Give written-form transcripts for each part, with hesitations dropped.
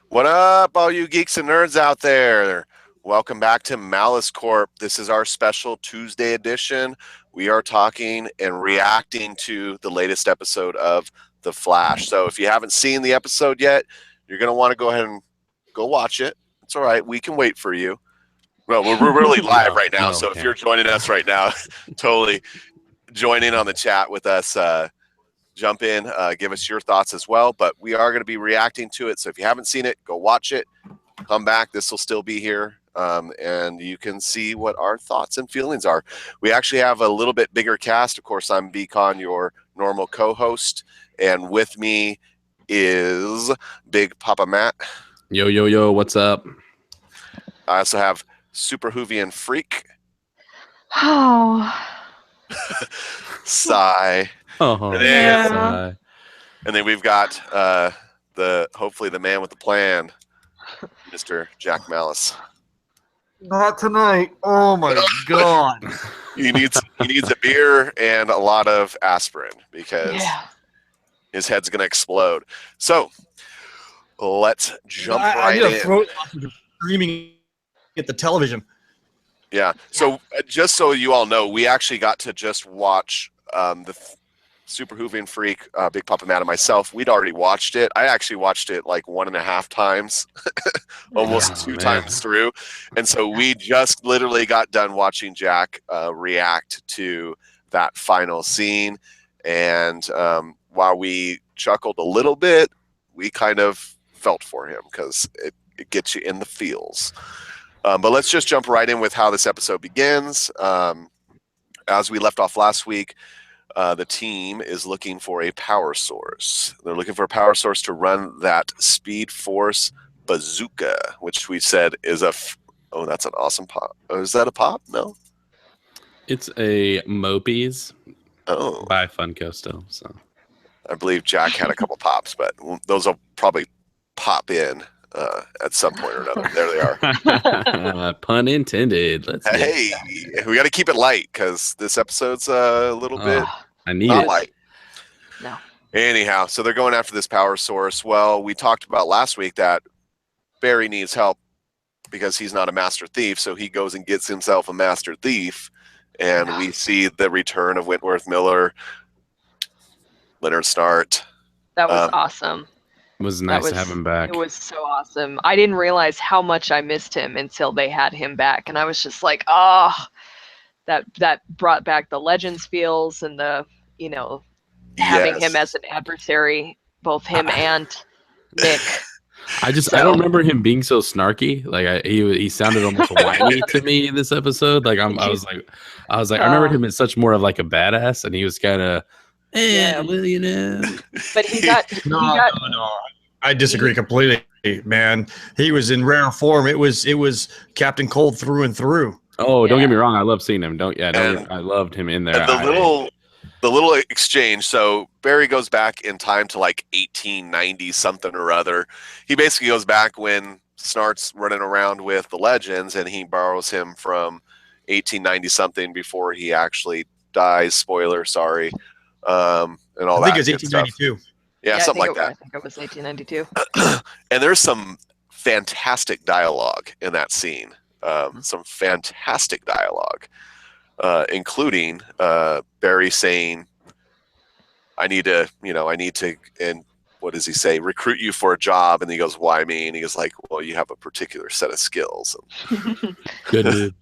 What up, all you geeks and nerds out there? Welcome back to Malice-Corp. This is our special Tuesday edition. We are talking and reacting to the latest episode of The Flash. So if you haven't seen the episode yet, you're going to want to go ahead and go watch it. It's all right. We can wait for you. Well, we're really live right now. So if you're joining us right now, totally join in on the chat with us. Jump in, give us your thoughts as well. But we are going to be reacting to it. So if you haven't seen it, go watch it. Come back. This will still be here. And you can see what our thoughts and feelings are. We actually have a little bit bigger cast. Of course, I'm Beacon, your normal co-host. And with me is Big Papa Matt. Yo, yo, yo, what's up? I also have Super Hoovian Freak. Oh. Sigh. Oh, Yeah. And then we've got hopefully the man with the plan, Mr. Jack Malice. Not tonight. Oh my god. He needs a beer and a lot of aspirin because his head's gonna explode. So let's jump right in. Throat screaming at the television. Yeah. So just so you all know, we actually got to just watch the Super Hoovian Freak, Big Papa Matt, and myself. We'd already watched it. I actually watched it like 1.5 times, almost two times through. And so we just literally got done watching Jack react to that final scene. And while we chuckled a little bit, we kind of felt for him because it gets you in the feels. But let's just jump right in with how this episode begins. As we left off last week, the team is looking for a power source. They're looking for a power source to run that Speed Force bazooka, which we said is oh, that's an awesome pop. Oh, is that a pop? No. It's a Mopies by Funko still. So I believe Jack had a couple pops, but those will probably pop in at some point or another. There they are. Pun intended. Hey, we got to keep it light because this episode's a little bit not light. No. Anyhow, so they're going after this power source. Well, we talked about last week that Barry needs help because he's not a master thief, so he goes and gets himself a master thief, and we see the return of Wentworth Miller, Leonard Snart. That was awesome. It was nice to have him back. It was so awesome. I didn't realize how much I missed him until they had him back, and I was just like, oh, that brought back the Legends feels and the, having him as an adversary, both him and Nick. I don't remember him being so snarky. Like he sounded almost whiny to me in this episode. Like I was like I remembered him as such more of like a badass, and he was kind of. Well, But he got No. I disagree completely, man. He was in rare form. It was Captain Cold through and through. Oh, don't get me wrong. I love seeing him. I loved him in there. And the little exchange. So Barry goes back in time to like 1890 something or other. He basically goes back when Snart's running around with the Legends, and he borrows him from 1890 something before he actually dies. Spoiler, sorry. And all that. I think it was 1892. Yeah, something like that. I think it was 1892. And there's some fantastic dialogue in that scene. Some fantastic dialogue, including Barry saying, I need to, and what does he say? Recruit you for a job. And he goes, why me? And he goes like, well, you have a particular set of skills. Good move.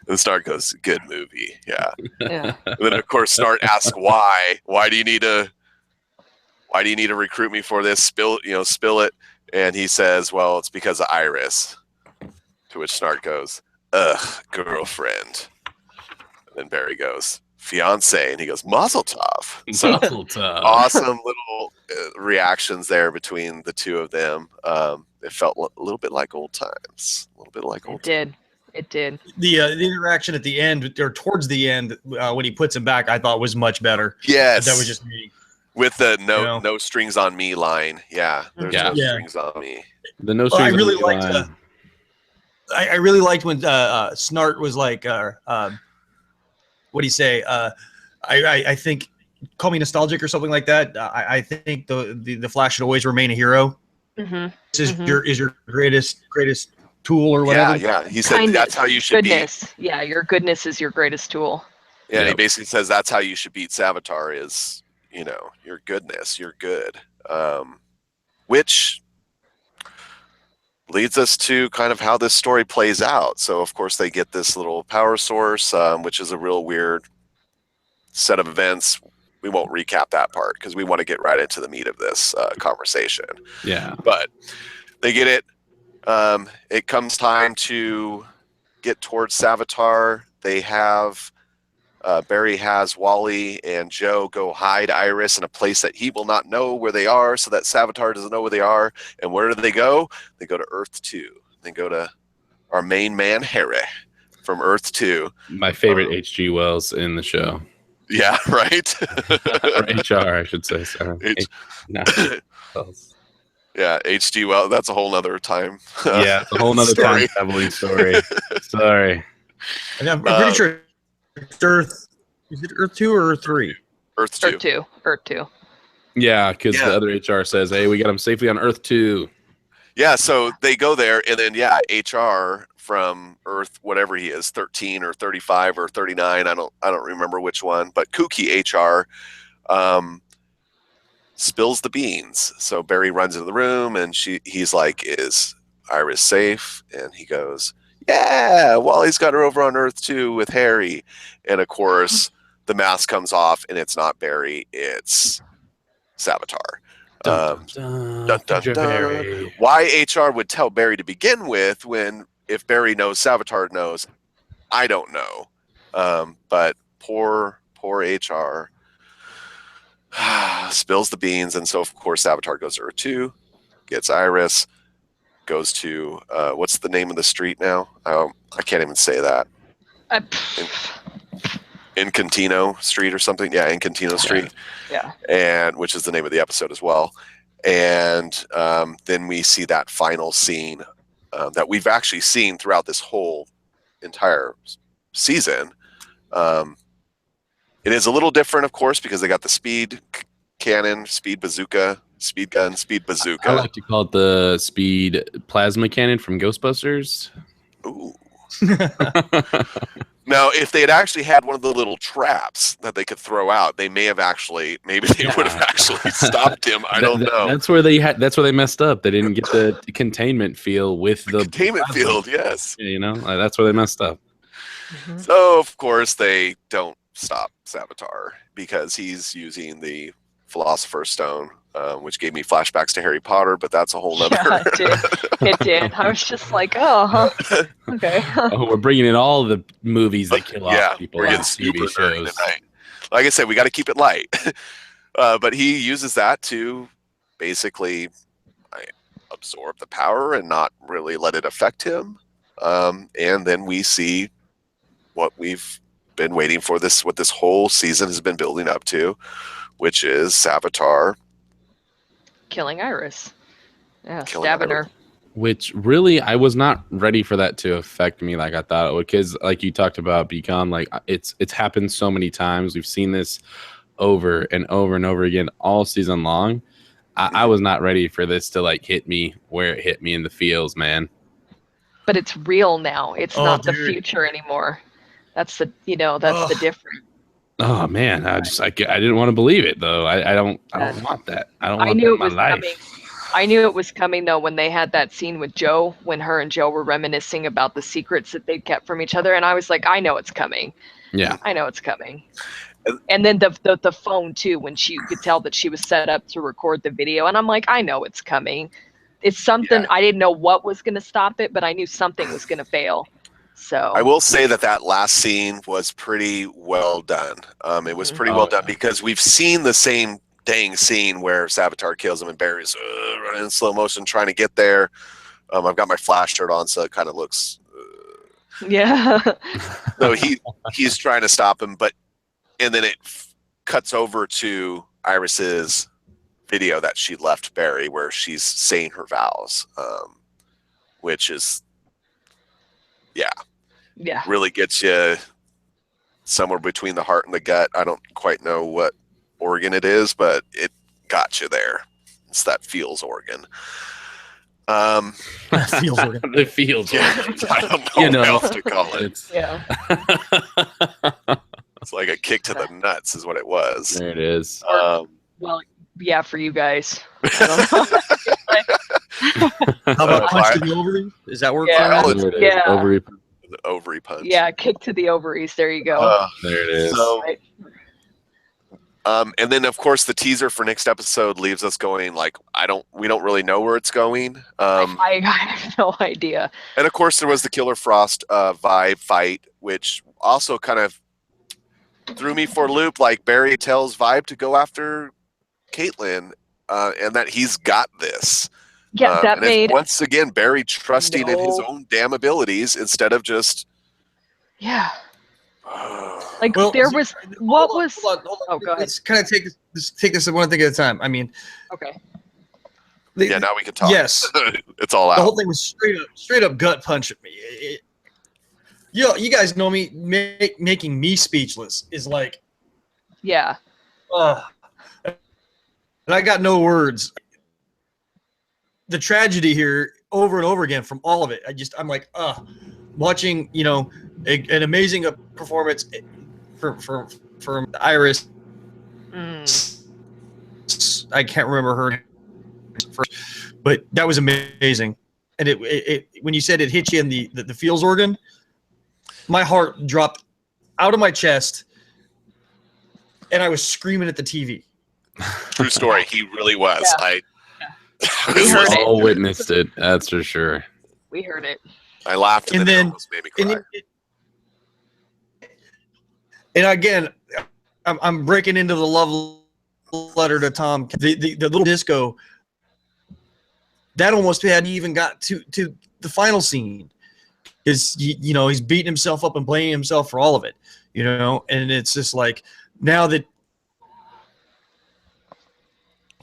And Snart goes, good movie. Yeah. And then of course Snart asks why. Why do you need to recruit me for this? Spill it. And he says, well, it's because of Iris. To which Snart goes, ugh, girlfriend. And then Barry goes, fiance. And he goes, mazel tov. So awesome little reactions there between the two of them. It felt a little bit like old times. It did. The interaction at the end, or towards the end, when he puts him back, I thought was much better. Yes. That was just me. With the no strings on me line. Yeah. There's no strings on me. The no strings on me line. I really liked when Snart was like, what do you say? I think, call me nostalgic or something like that. I think the Flash should always remain a hero. Mm-hmm. This is your greatest tool or whatever. Yeah. He said Kindness, that's how you should goodness. Yeah, your goodness is your greatest tool. Yeah, and he basically says that's how you should beat Savatar is, your goodness, you're good. Which leads us to kind of how this story plays out. So, of course, they get this little power source, which is a real weird set of events. We won't recap that part because we want to get right into the meat of this conversation. Yeah. But they get it. It comes time to get towards Savitar. They have Barry has Wally and Joe go hide Iris in a place that he will not know where they are, so that Savitar doesn't know where they are. And where do they go? They go to Earth 2. They go to our main man, Harry, from Earth 2. My favorite H.G. Wells in the show. Yeah, right? Or HR, I should say. Sorry. Yeah, H.G. Wells. That's a whole nother time. Yeah, it's a whole nother time traveling story. Sorry. And I'm pretty sure it's Earth. Is it Earth 2 or Earth 3? Earth 2. Earth 2. Yeah, because the other HR says, hey, we got him safely on Earth 2. Yeah, so they go there, and then, HR from Earth, whatever he is, 13 or 35 or 39, I don't remember which one, but kooky HR spills the beans. So Barry runs into the room, and he's like, is Iris safe? And he goes, yeah, Wally's got her over on Earth 2 with Harry. And, of course, the mask comes off, and it's not Barry, it's Savitar. Dun, dun, dun. Why HR would tell Barry to begin with if Barry knows, Savitar knows, I don't know. But poor HR spills the beans, and so of course Savitar goes to Earth 2, gets Iris, goes to what's the name of the street now? I can't even say that. Infantino Street or something. Yeah, Infantino Street. Yeah. And which is the name of the episode as well. And then we see that final scene that we've actually seen throughout this whole entire season. It is a little different, of course, because they got the speed cannon, speed bazooka, speed gun, speed bazooka. I like to call it the speed plasma cannon from Ghostbusters. Ooh. Now, if they had actually had one of the little traps that they could throw out, maybe they would have actually stopped him. I don't know. That's where they messed up. They didn't get the containment feel with the containment field. Yes, that's where they messed up. Mm-hmm. So of course they don't stop Savitar because he's using the Philosopher's Stone, which gave me flashbacks to Harry Potter, but that's a whole nother. Yeah, it did. I was just like, oh, okay. We're bringing in all the movies that kill off people we're in getting TV super nerdy shows. tonight. Like I said, we got to keep it light. But he uses that to basically absorb the power and not really let it affect him. And then we see what we've been waiting for, what this whole season has been building up to, which is Savitar killing Iris. Yeah, Killing stabbing Iris. her. Which really, I was not ready for that to affect me like I thought it would, because like you talked about, Beacon, like it's happened so many times. We've seen this over and over and over again all season long. I was not ready for this to like hit me where it hit me in the feels, man. But it's real now. It's not the dude. future anymore. That's the the difference. Oh man, I didn't want to believe it though. I don't want that. I don't want I knew it that in was my life. coming. I knew it was coming though when they had that scene with Joe, when her and Joe were reminiscing about the secrets that they'd kept from each other, and I was like, I know it's coming. Yeah. I know it's coming. And then the phone too, when you could tell that she was set up to record the video, and I'm like, I know it's coming. It's something. I didn't know what was going to stop it, but I knew something was going to fail. So I will say that last scene was pretty well done. It was pretty well done because we've seen the same dang scene where Savitar kills him and Barry's running in slow motion trying to get there. I've got my flash shirt on, so it kind of looks. Yeah. No, he's trying to stop him, and then it cuts over to Iris's video that she left Barry, where she's saying her vows, which is. Yeah. Really gets you somewhere between the heart and the gut. I don't quite know what organ it is, but it got you there. It's that feels organ. Feels organ. The fields. Yeah, I don't know what else to call it. It's, Yeah. It's like a kick to the nuts is what it was. there it is. Well, yeah, for you guys. I don't know. How about punch Clyde- to the ovary? Is that work? Yeah. for you? There it is. Yeah. Ovary. The ovary punch. Yeah, kick to the ovaries. There you go. There it is. So, Right. and then of course the teaser for next episode leaves us going like we don't really know where it's going. I have no idea. And of course there was the Killer Frost vibe fight, which also kind of threw me for a loop. Like Barry tells Vibe to go after Caitlyn, and that he's got this. Yeah, that and it's made once again Barry trusting in his No. own damn abilities instead of just. yeah. Like Well, there was what Hold on, was hold on. Oh, go ahead. Let's kind of take this one thing at a time. I mean, okay. Yeah, now we can talk. Yes. It's all The out. whole thing was straight up gut punch at me. You guys know me. Making me speechless is like, Yeah. and I got no words. The tragedy here, over and over again, from all of it. I'm like, watching, an amazing performance from Iris. Mm. I can't remember her first, but that was amazing. And it when you said it hit you in the feels organ, my heart dropped out of my chest, and I was screaming at the TV. True story. He really was. Yeah. We heard it. all witnessed it. That's for sure. We heard it. I laughed and And then it then- almost made me cry. And again, I'm breaking into the love letter to Tom. The little disco that almost hadn't even got to the final scene. He's beating himself up and blaming himself for all of it. And it's just like now that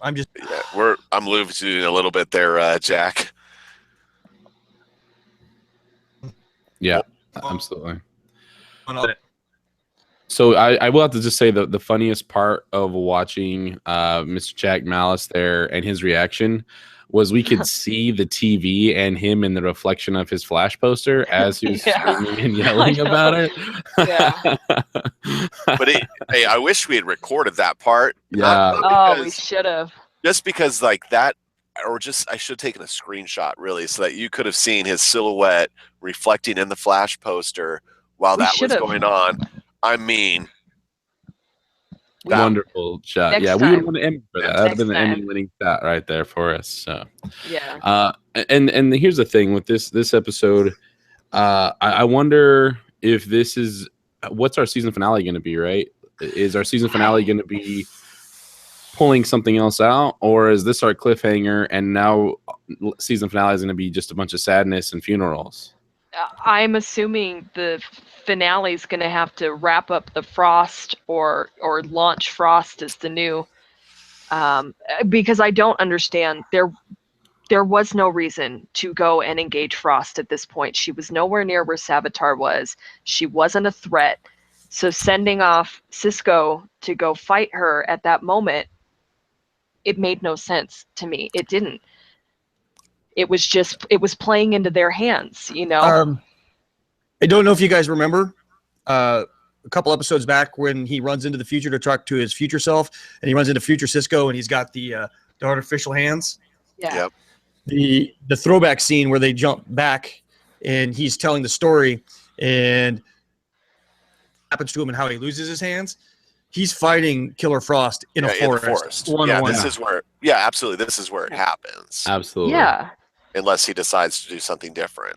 I'm just Yeah, I'm losing a little bit there, Jack. Yeah, absolutely. on all that. So I will have to just say the funniest part of watching Mr. Jack Malice there and his reaction was we could see the TV and him in the reflection of his flash poster as he was Yeah. screaming and yelling about it. Yeah. But hey, I wish we had recorded that part. Yeah. Oh, we should have. Just because like that, or just I should have taken a screenshot really, so that you could have seen his silhouette reflecting in the flash poster while We that was should've. going on. I mean, that- Wonderful shot. Next Yeah, we would time. want to Emmy for that. That would have been the Next time. Emmy-winning shot right there for us. So, Yeah. and here's the thing with this episode, I wonder if this is what's our season finale going to be. Right? Is our season finale going to be pulling something else out, or is this our cliffhanger? And now season finale is going to be just a bunch of sadness and funerals. I'm assuming the finale is going to have to wrap up the Frost or launch Frost as the new, because I don't understand. There was no reason to go and engage Frost at this point. She was nowhere near where Savitar was. She wasn't a threat. So sending off Cisco to go fight her at that moment, it made no sense to me. It didn't. It was playing into their hands, I don't know if you guys remember a couple episodes back when he runs into the future to talk to his future self, and he runs into future Cisco, and he's got the artificial hands. Yeah. Yep. The throwback scene where they jump back, and he's telling the story, and happens to him and how he loses his hands. He's fighting Killer Frost in a forest. Yeah, One-on-one. this is where. Yeah, absolutely. This is where it happens, Absolutely. Yeah. unless he decides to do something different.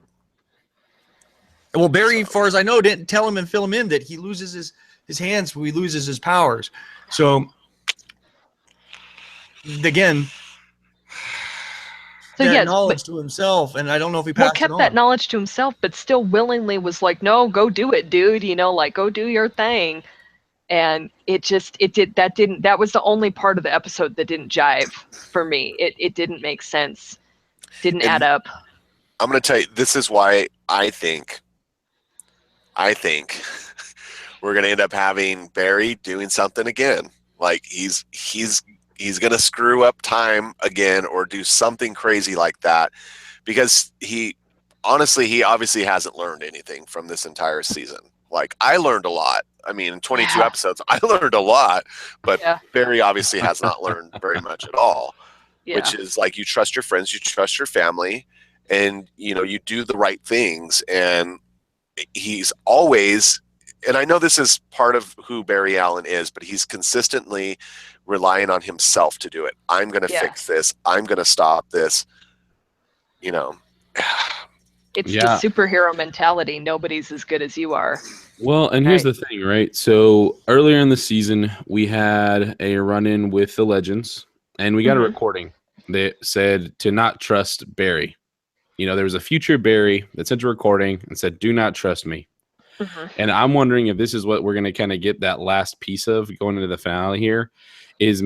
Well, Barry, as far as I know, didn't tell him and fill him in that he loses his hands when he loses his powers. So, again, So that yes, knowledge to himself, and I don't know if he well, passed kept it on. that knowledge to himself, but still willingly was like, no, go do it, dude. Like go do your thing. And that was the only part of the episode that didn't jive for me. It didn't make sense. Didn't And- add up. I'm going to tell you, this is why I think we're going to end up having Barry doing something again. Like he's he's going to screw up time again or do something crazy like that, because he obviously hasn't learned anything from this entire season. Like, I learned a lot. I mean, in 22 episodes, I learned a lot, but Barry obviously has not learned very much at all, which is like, you trust your friends, you trust your family, and, you know, you do the right things. And he's always, and I know this is part of who Barry Allen is, but he's consistently relying on himself to do it. I'm going to fix this. I'm going to stop this. You know, it's the superhero mentality. Nobody's as good as you are. Well, and here's the thing, right? So earlier in the season, we had a run-in with the Legends, and we got a recording that said to not trust Barry. You know, there was a future Barry that sent a recording and said, "Do not trust me." And I'm wondering if this is what we're going to kind of get that last piece of going into the finale here. Is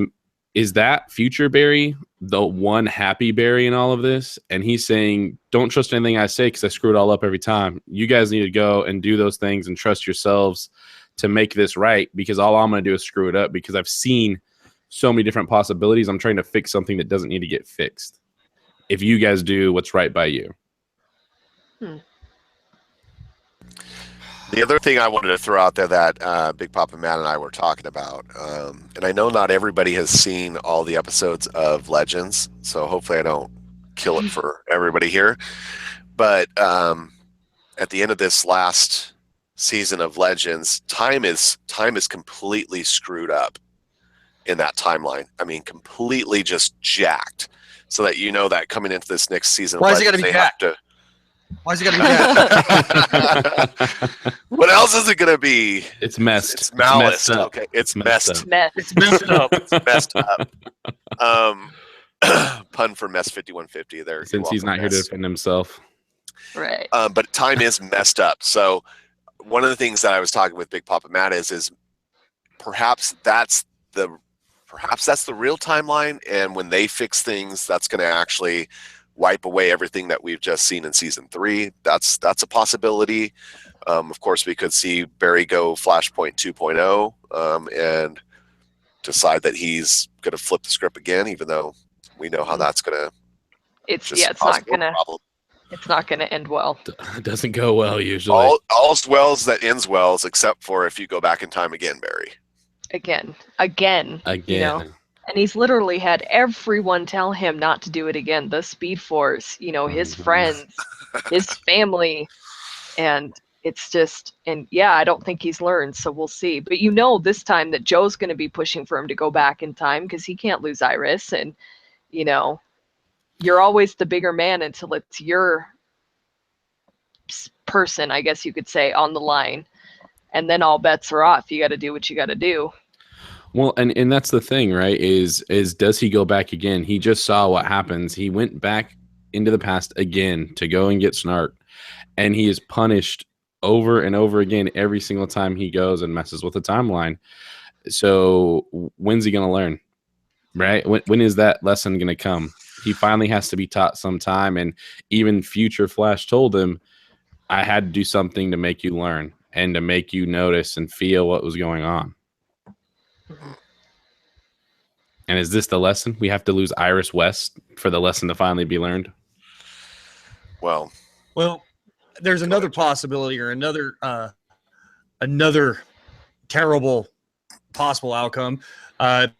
that future Barry the one happy Barry in all of this? And he's saying, don't trust anything I say because I screw it all up every time. You guys need to go and do those things and trust yourselves to make this right, because all I'm going to do is screw it up because I've seen so many different possibilities. I'm trying to fix something that doesn't need to get fixed. If you guys do what's right by you. The other thing I wanted to throw out there that Big Papa Matt and I were talking about, and I know not everybody has seen all the episodes of Legends, so hopefully I don't kill it for everybody here. But at the end of this last season of Legends, time is completely screwed up in that timeline. I mean, completely just jacked. So that you know that coming into this next season, why is it got to be jacked? Why is it got to be jacked? What else is it going to be? It's messed. It's Malice. It's messed up. Okay, it's messed. It's messed. It's messed up. It's messed up. Pun for Mess 5150 there. Since he's not here to defend himself. Right. But time is messed up. So one of the things that I was talking with Big Papa Matt is perhaps that's the real timeline, and when they fix things, that's going to actually wipe away everything that we've just seen in season 3. That's a possibility. Of course, we could see Barry go Flashpoint 2.0 and decide that he's going to flip the script again, even though we know how that's going to. It's not going to end well. It doesn't go well usually. All's wells that ends wells, except for if you go back in time again, Barry. Again. You know? And he's literally had everyone tell him not to do it again. The Speed Force, you know, his friends, his family. And it's just, I don't think he's learned. So we'll see. But you know, this time that Joe's going to be pushing for him to go back in time because he can't lose Iris. And, you know, you're always the bigger man until it's your person, I guess you could say, on the line. And then all bets are off. You got to do what you got to do. Well, and that's the thing, right? Is does he go back again? He just saw what happens. He went back into the past again to go and get Snark, and he is punished over and over again every single time he goes and messes with the timeline. So when's he going to learn, right? When is that lesson going to come? He finally has to be taught sometime, and even future Flash told him, I had to do something to make you learn and to make you notice and feel what was going on. And is this the lesson? We have to lose Iris West for the lesson to finally be learned? Well, there's another possibility, or another terrible possible outcome. The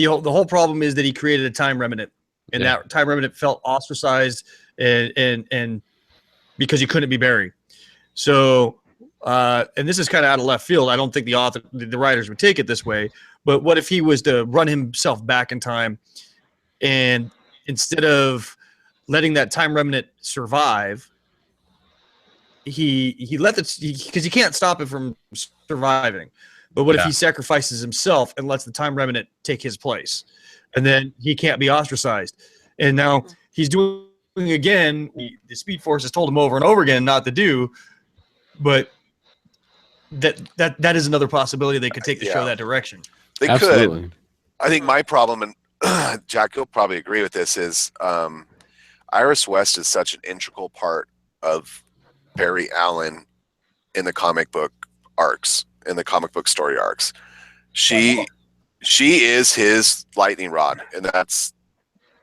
whole problem is that he created a time remnant, and that time remnant felt ostracized and because he couldn't be Barry. So, and this is kind of out of left field. I don't think the writers would take it this way. But what if he was to run himself back in time, and instead of letting that time remnant survive, he let it, because you can't stop it from surviving. But what if he sacrifices himself and lets the time remnant take his place, and then he can't be ostracized? And now he's doing again. The Speed Force has told him over and over again not to do, but that is another possibility. They could take the show that direction. They could. I think my problem, and Jack, you'll probably agree with this, is Iris West is such an integral part of Barry Allen in the comic book arcs, in the comic book story arcs. She She is his lightning rod, and that's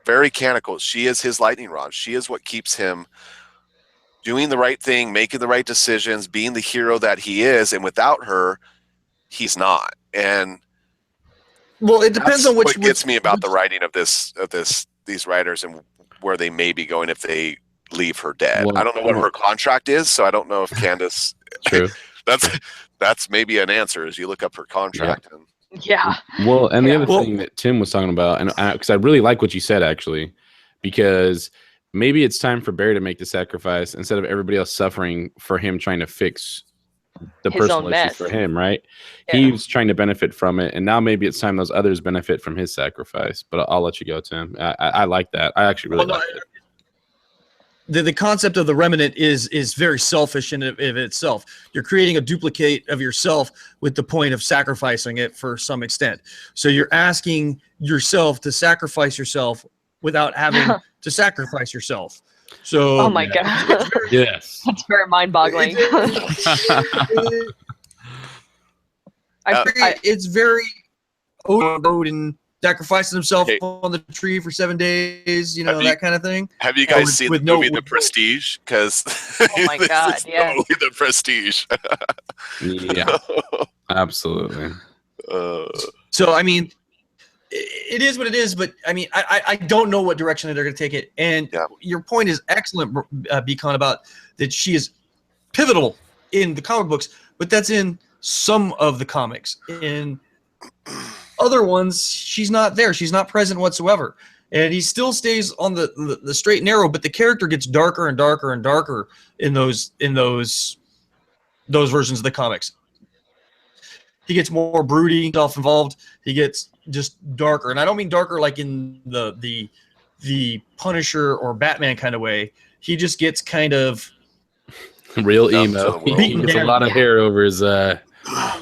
very canonical. She is his lightning rod. She is what keeps him doing the right thing, making the right decisions, being the hero that he is. And without her, he's not. And well, it depends on what gets me about the writing of these writers and where they may be going if they leave her dead. Well, I don't know what her contract is, so I don't know if Candace. True. That's maybe an answer as you look up her contract. Yeah. Well, and the Yeah. other thing that Tim was talking about, and because I really like what you said, actually, because maybe it's time for Barry to make the sacrifice instead of everybody else suffering for him trying to fix the His personal own issues mess. for him, right? Yeah. He's trying to benefit from it, and now maybe it's time those others benefit from his sacrifice. But I'll let you go, Tim. I like that. I actually really like it. The concept of the remnant is very selfish in of itself. You're creating a duplicate of yourself with the point of sacrificing it for some extent. So you're asking yourself to sacrifice yourself without having to sacrifice yourself. So Oh my god. Yes. That's very mind-boggling. It's very Odin sacrificing himself Hey. on the tree for 7 days, Have you- that kind of thing. Have you guys with- seen with the no- movie The with no- Prestige? Because Oh my God, yeah. The Prestige. Yeah, absolutely. So I mean, it is what it is. But I mean, I don't know what direction they're going to take it. And Yeah. your point is excellent, Beacon, about that she is pivotal in the comic books, but that's in some of the comics. In other ones, she's not there. She's not present whatsoever. And he still stays on the straight and narrow, but the character gets darker and darker and darker in those versions of the comics. He gets more broody, self-involved. He gets just darker, and I don't mean darker like in the Punisher or Batman kind of way. He just gets kind of Real Enough emo. to the world. He gets a lot of Yeah. hair over his. Oh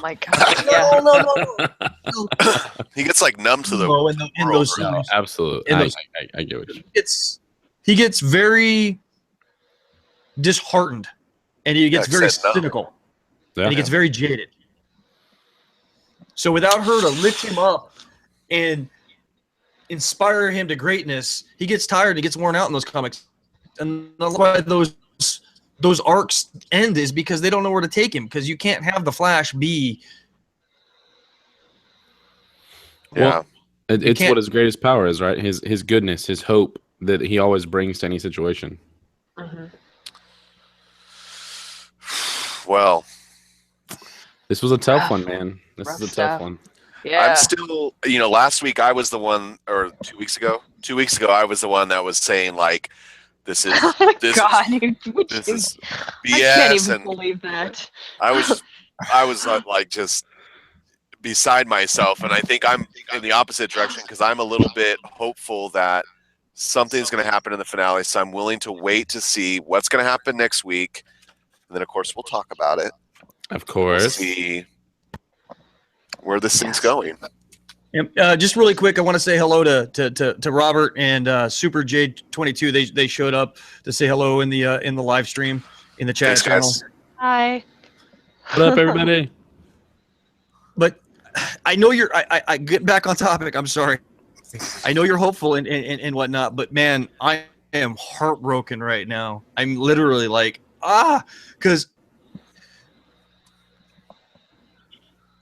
my god. Yeah. no. He gets like numb to the No, in those world. No, scenes. absolutely. In I those- get what you. He gets very disheartened, and he gets Yeah, very said no. cynical, Yeah. and he gets very jaded. So without her to lift him up and inspire him to greatness, he gets tired. He gets worn out in those comics, and that's why those arcs end is because they don't know where to take him. Because you can't have the Flash be. Yeah. It's can't- what his greatest power is, right? His goodness, his hope that he always brings to any situation. Mhm. Well, This was a tough one, man. This Rough is a tough stuff. one. Yeah. I'm still, last week I was the one, or 2 weeks ago, I was the one that was saying like, this is Oh my this god. this is I can't BS, even and believe that. I was like just beside myself, and I think I'm in the opposite direction because I'm a little bit hopeful that something's going to happen in the finale. So I'm willing to wait to see what's going to happen next week, and then of course we'll talk about it. Of We'll course. see where this thing's going. Just really quick, I want to say hello to Robert and Super J22. They showed up to say hello in the live stream in the chat Thanks, channel. guys. Hi. What up, everybody? But I know you're. I get back on topic. I'm sorry. I know you're hopeful and whatnot, but man, I am heartbroken right now. I'm literally like because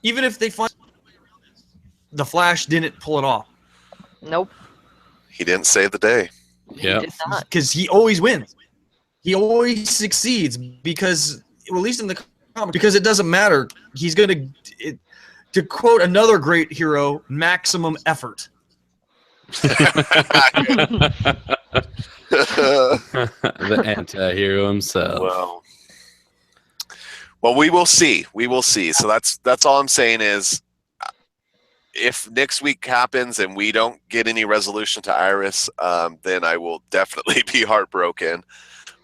even if they find the Flash didn't pull it off, Nope. He didn't save the day. Yep. Did not. because he always wins. He always succeeds because, well, at least in the comic, because it doesn't matter. He's gonna, to quote another great hero, maximum effort. The anti-hero himself. Well, we will see. We will see. So that's all I'm saying is, if next week happens and we don't get any resolution to Iris, then I will definitely be heartbroken.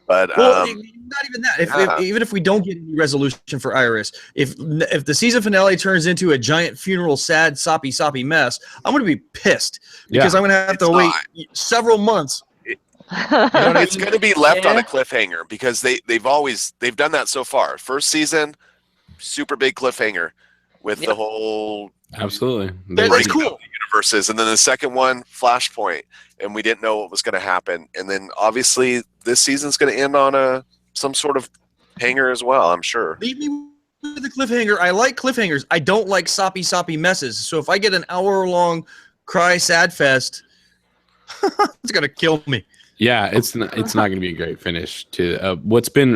But Well, not even that. Even if we don't get any resolution for Iris, if the season finale turns into a giant funeral, sad, soppy mess, I'm going to be pissed because I'm going to have to wait several months. it's going to be left on Yeah. a cliffhanger because they've done that so far. First season, super big cliffhanger. with the whole Absolutely. That's breaking cool. up the universes. And then the second one, Flashpoint, and we didn't know what was going to happen. And then obviously this season's going to end on some sort of hanger as well, I'm sure. Leave me with the cliffhanger. I like cliffhangers. I don't like soppy messes. So if I get an hour-long cry sad fest, it's gonna kill me. Yeah, it's not going to be a great finish to what's been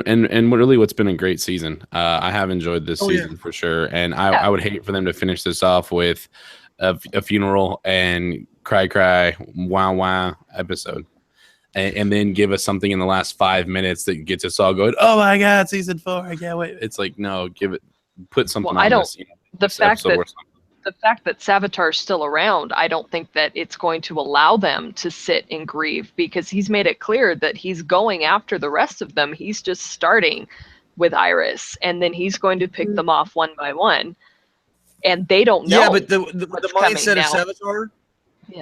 what's been a great season. I have enjoyed this season for sure, and I would hate for them to finish this off with a funeral and cry wow episode, and then give us something in the last 5 minutes that gets us all going, oh my god, season 4, I can't wait. It's like, no, put something on this. The fact that Savatars still around, I don't think that it's going to allow them to sit and grieve, because he's made it clear that he's going after the rest of them. He's just starting with Iris, and then he's going to pick them off one by one, and they don't know. Yeah, but the mindset of Savitar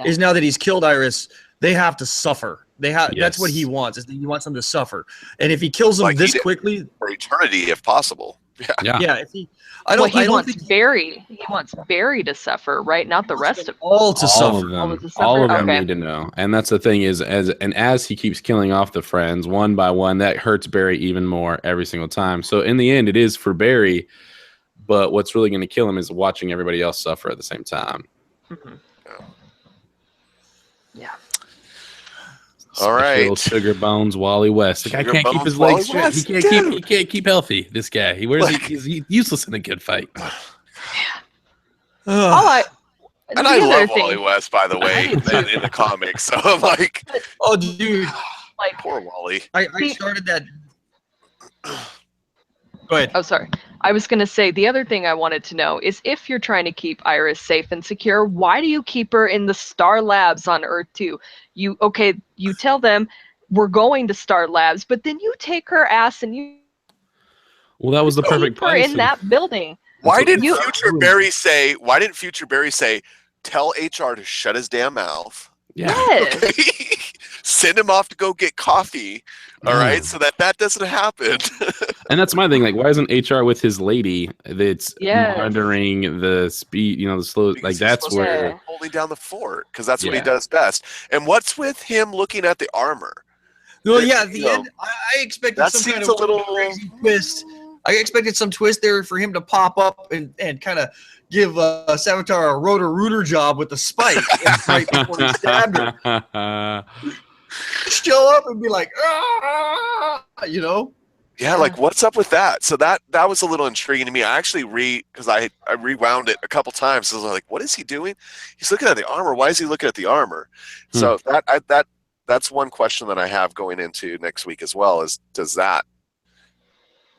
is, now that he's killed Iris, they have to suffer. That's what he wants. Is he wants them to suffer, and if he kills them this quickly, for eternity, if possible. Yeah. If he, he wants Barry to suffer, right? Not the rest of all to suffer. All of them need to know. And that's the thing is, as he keeps killing off the friends one by one, that hurts Barry even more every single time. So in the end, it is for Barry, but what's really going to kill him is watching everybody else suffer at the same time. Mm-hmm. Yeah. All right, sugar bones, Wally West. The guy can't keep his legs straight. He can't keep healthy. This guy, he's useless in a good fight. I love Wally West, by the way, in the comics. So I'm like, oh, dude, like poor Wally. I started that. Go ahead. Oh, sorry. I was going to say, the other thing I wanted to know is, if you're trying to keep Iris safe and secure, why do you keep her in the Star Labs on Earth 2? You tell them we're going to Star Labs, but then you take her ass and you that was the perfect keep her in that building. Why didn't Future Barry say, tell HR to shut his damn mouth? Yeah. Yes. Okay? Send him off to go get coffee. All right, so that doesn't happen. And that's my thing. Like, why isn't HR with his lady that's monitoring the speed? The slow. Because like, that's where holding down the fort, because that's what he does best. And what's with him looking at the armor? Well, at the end, I expected some kind of crazy twist. I expected some twist there for him to pop up and kind of give Savitar a rotor-rooter job with the spike right before he stabbed her. Show up and be like, Yeah, like, what's up with that? So that was a little intriguing to me. I actually because I rewound it a couple times. So I was like, what is he doing? He's looking at the armor. Why is he looking at the armor? So that's one question that I have going into next week as well, is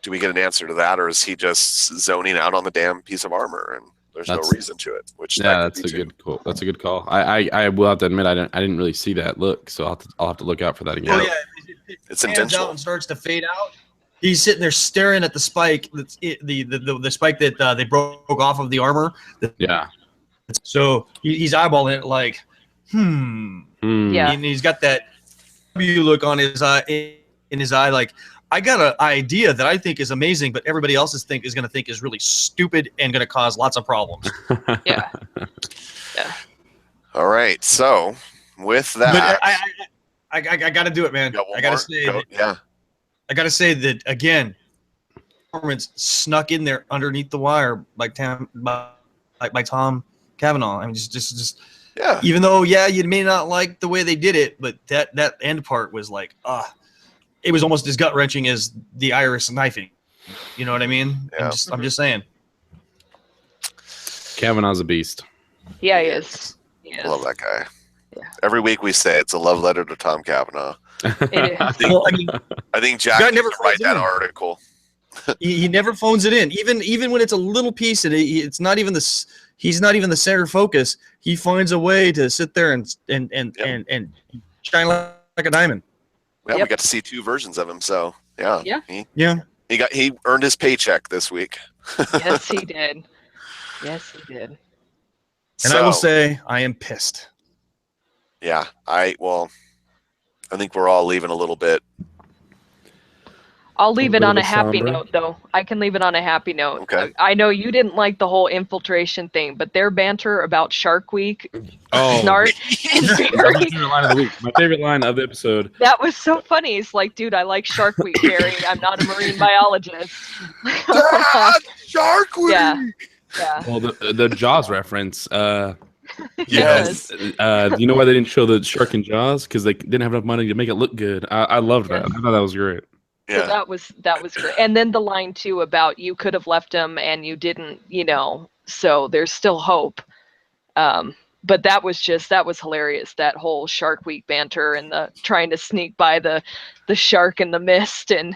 do we get an answer to that, or is he just zoning out on the damn piece of armor and there's no reason to it? That's a good call. That's a good call. I will have to admit I didn't really see that look, so I'll have to look out for that again. Oh yeah, it's intentional. Out and starts to fade out. He's sitting there staring at the spike. The spike that they broke off of the armor. So he's eyeballing it like, Yeah. And he's got that look on his eye, like, I got an idea that I think is amazing, but everybody else is going to think is really stupid and going to cause lots of problems. Yeah. All right. So with that, but I got to do it, man. I got to say, I got to say that again. Performance snuck in there underneath the wire by Tom Cavanaugh. I mean, just even though you may not like the way they did it, but that end part was like it was almost as gut wrenching as the Iris knifing. You know what I mean? Yeah. I'm just saying. Kavanaugh's a beast. Yeah, he is. I love that guy. Yeah. Every week we say it's a love letter to Tom Cavanaugh. It is. I think Jack never write that article. He never phones it in, even when it's a little piece and it's not even the. He's not even the center focus. He finds a way to sit there and shine like a diamond. Yeah, we got to see 2 versions of him. So he earned his paycheck this week. Yes, he did. Yes, he did. And I will say, I am pissed. Yeah, I think we're all leaving a little bit. I'll leave A it bit on of a a happy somber. note, though. I can leave it on a happy note. Okay. I know you didn't like the whole infiltration thing, but their banter about Shark Week, Oh, Snart, and that was my Barry, favorite line of the week. My favorite line of the episode. that was so funny. It's like, dude, I like Shark Week, Barry. I'm not a marine biologist. Shark Week. Yeah. Yeah. Well, the Jaws reference. Yes. You know why they didn't show the shark in Jaws? Because they didn't have enough money to make it look good. I loved that. Yes. I thought that was great. So Yeah. that was great. And then the line too about you could have left him and you didn't, so there's still hope. But that was hilarious. That whole Shark Week banter and the trying to sneak by the shark in the mist and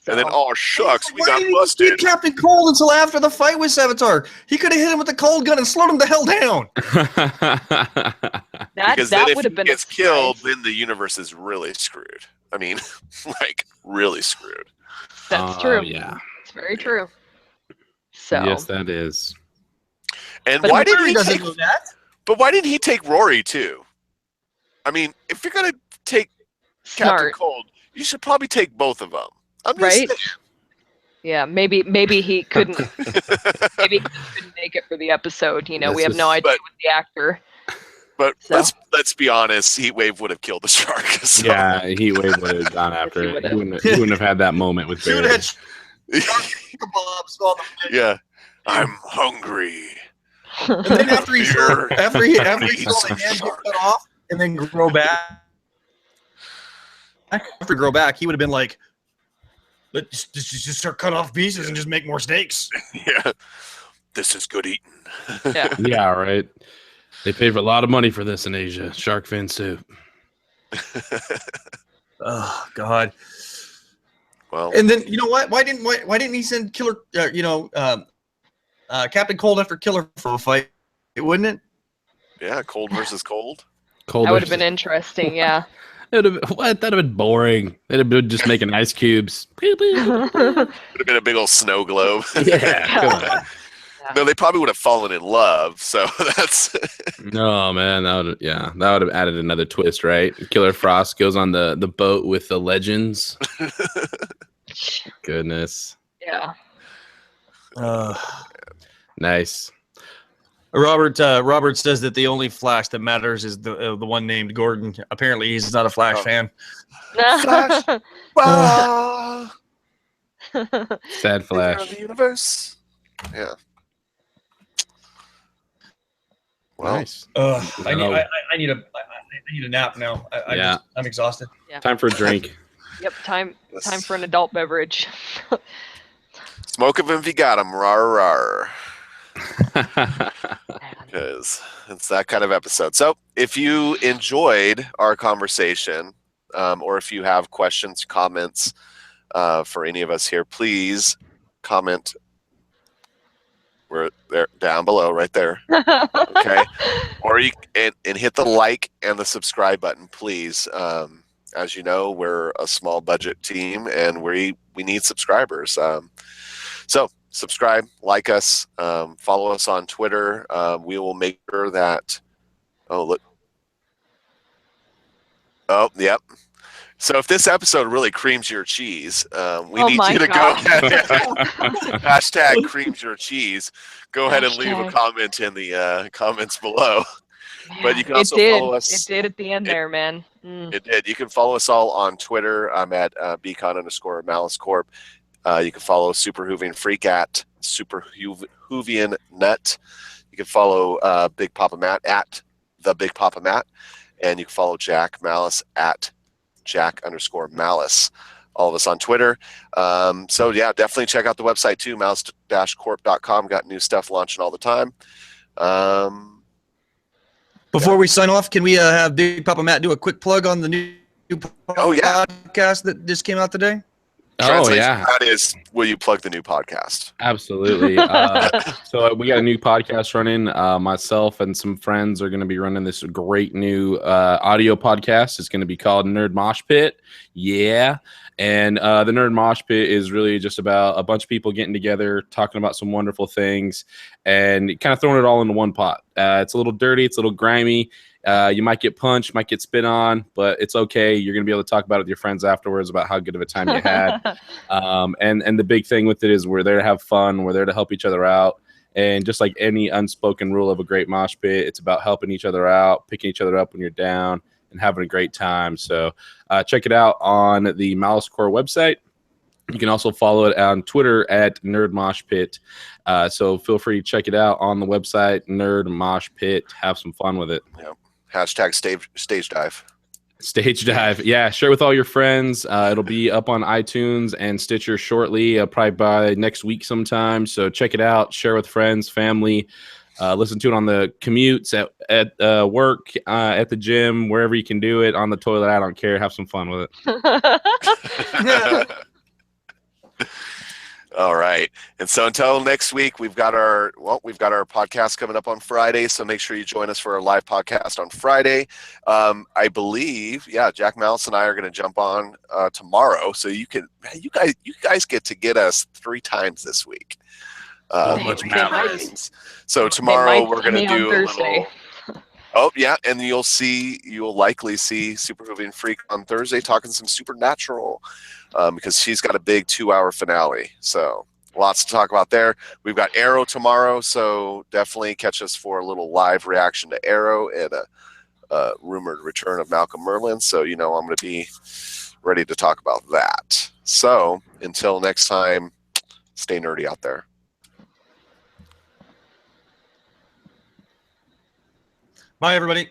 And then, oh shucks, we Why got didn't he busted. keep Captain Cold until after the fight with Savitar? He could have hit him with the cold gun and slowed him the hell down. Because then that if would he have been gets a killed, surprise. then the universe is really screwed. I mean, like really screwed. That's true. Yeah. It's very true. So Yes, that is. And But why didn't Rory he doesn't take? know that. But why didn't he take Rory too? I mean, if you're gonna take Captain smart. Cold, you should probably take both of them. I'm just Right? saying. Yeah, maybe he couldn't maybe he couldn't make it for the episode. We That's have no just- idea with the actor. But So. let's be honest, Heatwave would have killed the shark. So. Yeah, Heatwave would have gone after he it. would've. He wouldn't have had that moment with He would Barry. have had kebabs on the Yeah. I'm hungry. And then after he saw, Beer. after he saw Some the hand get shark. cut off and then grow back. After grow back, he would have been like, let's just start cut off pieces and just make more steaks. Yeah. This is good eating. Yeah. Yeah, right. They paid a lot of money for this in Asia. Shark fin soup. Oh God! Well, And then you know what? Why didn't he send Killer? Captain Cold after Killer for a fight? Wouldn't it? yeah, cold versus cold. Cold That would have versus- been interesting, yeah. What? That'd have been boring. They'd have been just making ice cubes. Pew, pew. Would have been a big old snow globe. Yeah. Come on. No, they probably would have fallen in love. So that's No, man, that would have added another twist, right? Killer Frost goes on the boat with the legends. Goodness, Yeah. nice. Robert says that the only Flash that matters is the one named Gordon. Apparently, he's not a Flash Oh. fan. Flash. Ah, Sad Savior Flash. of the universe. Yeah. Well, Nice. I No. need a nap now. Yeah. I'm exhausted. Time for a drink. Yep, time this- for an adult beverage. smoke of him if you got him. Rar rar. Man. Because it's that kind of episode. So if you enjoyed our conversation, or if you have questions, comments for any of us here, please comment. We're there down below, right there. Okay, or you and hit the like and the subscribe button, please. As you know, we're a small budget team, and we need subscribers. So subscribe, like us, follow us on Twitter. We will make sure that. Oh look. Oh yep. So if this episode really creams your cheese, we Oh need my you to God. go ahead. Hashtag creams your cheese. Go ahead and leave a Hashtag. comment in the comments below. But Man, you can it also did. follow us. It did at the end there, man. Mm. It did. You can follow us all on Twitter. I'm at @beacon_Malice-Corp. You can follow Super Hoovian Freak at Super Hoovian Nut. You can follow Big Papa Matt at the Big Papa Matt, and you can follow Jack Malice at Jack_Malice. All of us on Twitter. So yeah, definitely check out the website too, malice-corp.com. Got new stuff launching all the time. Before we sign off, can we have Big Papa Matt do a quick plug on the new Oh, yeah. podcast that just came out today? Oh Translation, yeah, that is, will you plug the new podcast? absolutely. So we got a new podcast running. Myself and some friends are going to be running this great new audio podcast. It's going to be called Nerd Mosh Pit. Yeah. And the Nerd Mosh Pit is really just about a bunch of people getting together, talking about some wonderful things, and kind of throwing it all into one pot. It's a little dirty. It's a little grimy. You might get punched, might get spit on, but it's okay. You're going to be able to talk about it with your friends afterwards about how good of a time you had. And the big thing with it is we're there to have fun. We're there to help each other out. And just like any unspoken rule of a great mosh pit, it's about helping each other out, picking each other up when you're down, and having a great time. So check it out on the Malice-Corp website. You can also follow it on Twitter at Nerd Mosh Pit. So feel free to check it out on the website, Nerd Mosh Pit. Have some fun with it. Yeah. Hashtag stage dive. Stage dive. Yeah, share with all your friends. It'll be up on iTunes and Stitcher shortly, probably by next week sometime. So check it out. Share with friends, family. Listen to it on the commutes, at work, at the gym, wherever you can do it, on the toilet. I don't care. Have some fun with it. All right. And so until next week, we've got our podcast coming up on Friday. So make sure you join us for our live podcast on Friday. I believe, Jack Malice and I are going to jump on tomorrow. So you guys get to get us 3 times this week. So tomorrow we're going to do a little. Oh yeah, and you'll likely see Super Moving Freak on Thursday talking some Supernatural, because she's got a big 2-hour finale. So lots to talk about there. We've got Arrow tomorrow, so definitely catch us for a little live reaction to Arrow and a rumored return of Malcolm Merlyn. So I'm going to be ready to talk about that. So until next time, stay nerdy out there. Bye, everybody.